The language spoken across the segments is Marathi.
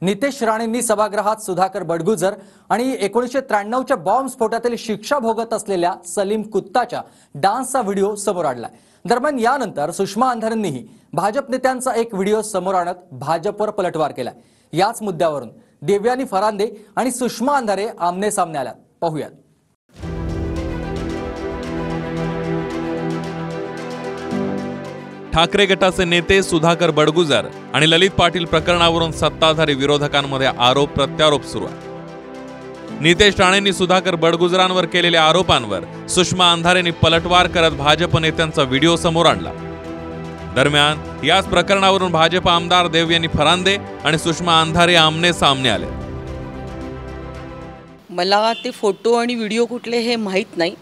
नितेश राणेंनी सभागृहात सुधाकर बडगुजर आणि 1993च्या बॉम्ब स्फोटातील शिक्षा भोगत असलेल्या सलीम कुत्ताच्या डान्सचा व्हिडिओ समोर आणलाय। दरम्यान यानंतर सुषमा अंधारेंनीही भाजप नेत्यांचा एक व्हिडिओ समोर आणत भाजपवर पलटवार केलाय। याच मुद्द्यावरून देवयानी फरांदे आणि सुषमा अंधारे आमने सामने आल्यात। पाहूयात। ठाकरे गटाचे नेते सुधाकर बडगुजर आणि ललित पाटील प्रकरणावरून सत्ताधारी विरोधकांमध्ये आरोप प्रत्यारोप सुरू आहे। नितेश राणेंनी सुधाकर बडगुजरांवर केलेल्या आरोपांवर सुषमा अंधारेंनी पलटवार करत भाजप नेत्यांचा व्हिडिओ समोर आणला। दरम्यान याच प्रकरणावरून भाजप आमदार देवयानी फरांदे आणि सुषमा अंधारे आमने सामने आले। मला ते फोटो आणि व्हिडिओ कुठले हे माहीत नाही,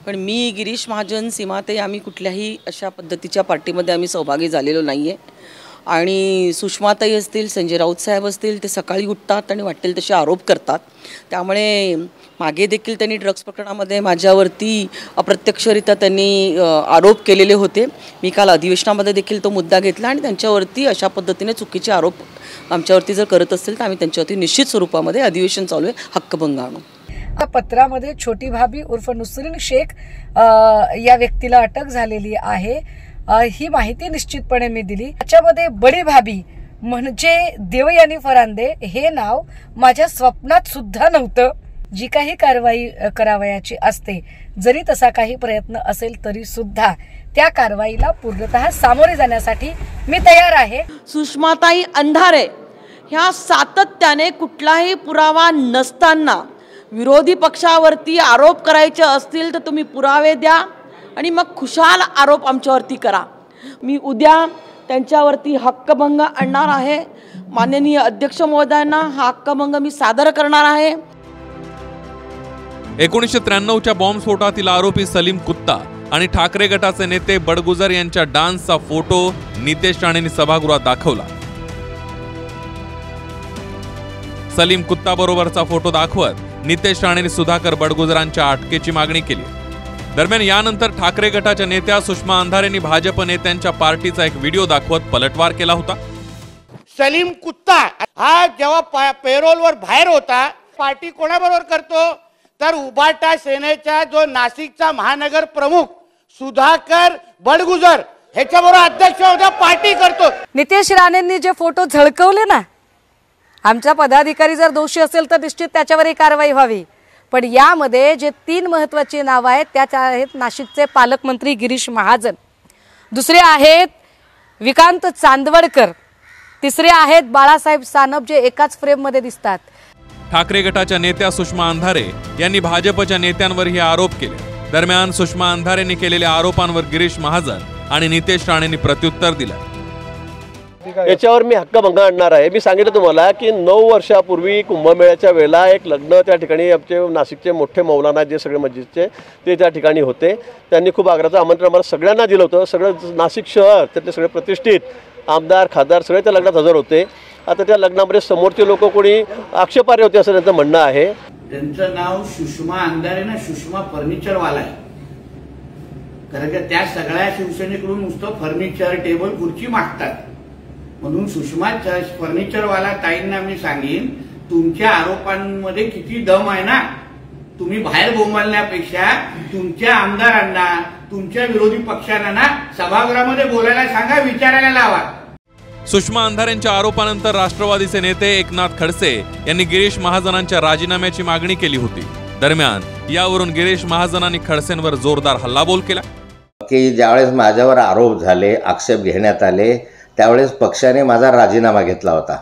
पण मी गिरीश महाजन सीमाताई आम्ही कुठल्याही अशा पद्धतीच्या पार्टीमध्ये आम्ही सहभागी झालेलो नाहीये। आणि सुषमाताई असतील, संजय राऊत साहेब असतील, ते सकाळी उठतात आणि वाटेल तसे आरोप करतात। त्यामुळे मागे देखील त्यांनी ड्रग्स प्रकरणामध्ये माझ्यावरती अप्रत्यक्षरित्या त्यांनी आरोप केलेले होते। मी काल अधिवेशनामध्ये देखील तो मुद्दा घेतला आणि त्यांच्यावरती अशा पद्धतीने चुकीचे आरोप आमच्यावरती जर करत असतील तर आम्ही त्यांच्यावरती निश्चित स्वरूपामध्ये अधिवेशन चालू आहे हक्कभंग आणू। पत्रामध्ये छोटी भाभी उर्फ नुसरीन शेख या व्यक्तीला अटक झालेली आहे, ही माहिती निश्चितपणे मी दिली। त्याच्यामध्ये बडी भाभी म्हणजे देवयानी फरांदे हे नाव माझ्या स्वप्नात सुद्धा नव्हतं। जी काही कारवाई करावयाची असते, जरी तसा काही प्रयत्न असेल तरी सुद्धा त्या कारवाईला पूर्णतः सामोरे जाण्यासाठी मी तयार आहे। सुषमाताई अंधारे ह्या सातत्याने कुठलाही पुरावा नसताना विरोधी पक्षावरती आरोप करायचे असतील तर तुम्ही पुरावे द्या आणि मग खुशाल आरोप आमच्यावरती करा। मी उद्या त्यांच्यावरती हक्कभंग आणणार आहे। माननीय अध्यक्ष महोदयांना हा हक्कभंग मी सादर करणार आहे। 1993च्या बॉम्ब स्फोटातील आरोपी सलीम कुत्ता आणि ठाकरे गटाचे नेते बडगुजर यांच्या डान्सचा फोटो नितेश राणेंनी सभागृहात दाखवला। सलीम कुत्ता बरोबरचा फोटो दाखवत नितेश राणेंनी सुधाकर बडगुजरांच्या अटकेची मागणी केली। दरम्यान यानंतर ठाकरे गटाच्या नेत्या सुषमा अंधारेंनी भाजप नेत्यांच्या पार्टीचा एक व्हिडिओ दाखवत पलटवार केला होता। सलीम कुत्ता हा जेव्हा पेरोलवर बाहेर होता, पार्टी कोणाबरोबर करतो तर उबाटा सेनेचा जो नाशिकचा महानगर प्रमुख सुधाकर बडगुजर ह्याच्याबरोबर अध्यक्ष होता, पार्टी करतो। नितेश राणेंनी जे फोटो झळकवले ना, आमचा पदाधिकारी जर दोषी असेल तर निश्चित त्याच्यावरही कारवाई व्हावी। पण यामध्ये जे 3 महत्त्वाची नावे आहेत त्या आहेत नाशिकचे पालकमंत्री गिरीश महाजन, दुसरे आहेत विकांत चांदवडकर, तिसरे आहेत बाळासाहेब सानप जे एकाच फ्रेममध्ये दिसतात। ठाकरे गटाच्या नेत्या सुषमा अंधारे यांनी भाजपच्या नेत्यांवर हे आरोप केले। दरम्यान सुषमा अंधारेंनी केलेल्या आरोपांवर गिरीश महाजन आणि नितेश राणेंनी प्रत्युत्तर दिलं। याच्यावर मी हक्कभंग आणणार आहे। मी सांगितलं तुम्हाला की 9 वर्षापूर्वी कुंभमेळ्याच्या वेळेला एक लग्न त्या ठिकाणी आमचे नाशिकचे मोठे मौलाना जे सगळे मस्जिदचे ते त्या ठिकाणी होते। त्यांनी खूप आग्रहाचं आमंत्रण आम्हाला सगळ्यांना दिलं होतं। सगळं नाशिक शहर त्यातले सगळे प्रतिष्ठित आमदार खासदार सगळे त्या लग्नात हजर होते। आता त्या लग्नामध्ये समोरचे लोक कोणी आक्षेपार्ह होते असं त्यांचं म्हणणं आहे। त्यांचं नाव सुषमा अंधारे ना, सुषमा फर्निचरवाला आहे। कारण की त्या सगळ्या शिवसेनेकडून नुसतं फर्निचर टेबल खुर्ची मागतात, म्हणून सुषमा फर्निचरवाला ताईंना मी सांगेन तुमच्या आरोपांमध्ये किती दम आहे ना। तुम्ही बाहेर बोंबलण्यापेक्षा तुमच्या आमदारांना तुमच्या विरोधी पक्षांना ना सभागृहामध्ये बोलायला सांगा, विचारायला लावा। सुषमा अंधारेंच्या आरोपानंतर राष्ट्रवादीचे नेते एकनाथ खडसे यांनी गिरीश महाजनांच्या राजीनाम्याची मागणी केली होती। दरम्यान यावरून गिरीश महाजनांनी खडसेंवर जोरदार हल्लाबोल केला की ज्यावेळेस माझ्यावर आरोप झाले, आक्षेप घेण्यात आले, त्यावेळेस पक्षाने माझा राजीनामा घेतला होता।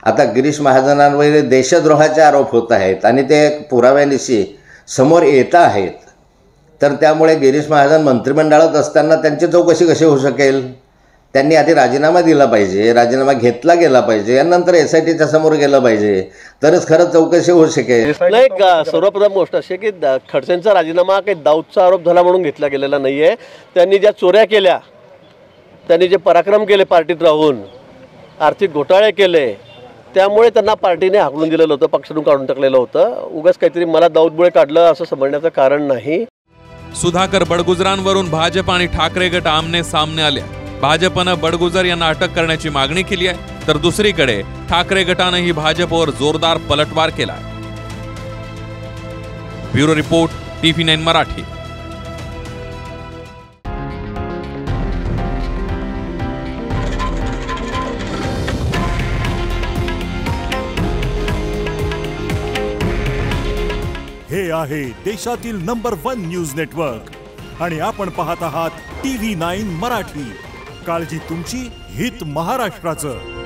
आता गिरीश महाजनांवर देशद्रोहाचे आरोप होत आहेत आणि ते पुराव्यानिशी समोर येत आहेत, तर त्यामुळे गिरीश महाजन मंत्रिमंडळात असताना त्यांची चौकशी कशी होऊ शकेल? त्यांनी आधी राजीनामा दिला पाहिजे, राजीनामा घेतला गेला पाहिजे, यानंतर SITच्या समोर गेलं पाहिजे, तरच खरं चौकशी होऊ शकेल। नाही, सर्वप्रथम गोष्ट अशी की खडसेंचा राजीनामा काही दाऊदचा आरोप झाला म्हणून घेतला गेलेला नाहीये। त्यांनी ज्या चोऱ्या केल्या, त्यांनी जे पराक्रम केले पार्टीत राहून, आर्थिक घोटाळे केले, त्यामुळे त्यांना पार्टीने हाकलून दिलेलं होतं, पक्षातून काढून टाकलेलं होतं। उगाच काहीतरी मला दाऊदमुळे काढलं असं समजण्याचं कारण नाही। सुधाकर बडगुजरांवरून भाजप आणि ठाकरे गट आमने सामने आले। भाजपनं बडगुजर यांना अटक करण्याची मागणी केली आहे, तर दुसरीकडे ठाकरे गटानंही भाजपवर जोरदार पलटवार केला. Bureau report, TV9 Marathi. हे आहे देशातील नंबर 1 न्यूज नेटवर्क आणि आपण पाहत आहात TV9 मराठी. काळजी तुमची, हित महाराष्ट्राचं.